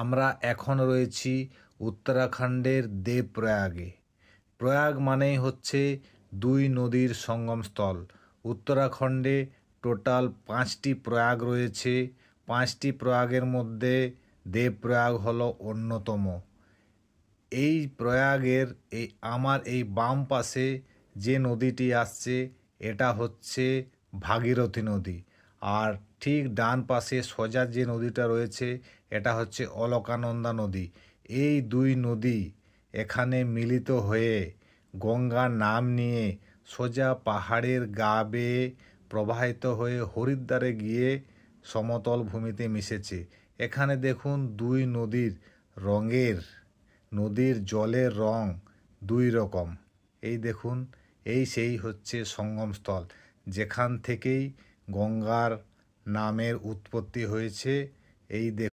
আমরা এখন রয়েছি উত্তরাখণ্ডের দেবপ্রয়াগে। প্রয়াগ মানেই হচ্ছে দুই নদীর সঙ্গমস্থল। উত্তরাখণ্ডে টোটাল 5টি প্রয়াগ রয়েছে। 5টি প্রয়াগের মধ্যে দেবপ্রয়াগ হলো অন্যতম। এই প্রয়াগের আমার এই বাম পাশে যে নদীটি আসছে এটা হচ্ছে ভাগীরথী নদী, আর ঠিক ডান পাশে সোজা যে নদীটা রয়েছে এটা হচ্ছে অলকানন্দা নদী। এই দুই নদী এখানে মিলিত হয়ে গঙ্গার নাম নিয়ে সোজা পাহাড়ের গা বেয়ে প্রবাহিত হয়ে হরিদ্বারে গিয়ে সমতল ভূমিতে মিশেছে। এখানে দেখুন দুই নদীর জলের রং দুই রকম। এই দেখুন, এই সেই হচ্ছে সঙ্গমস্থল যেখান থেকেই গঙ্গার নামের উৎপত্তি হয়েছে। এই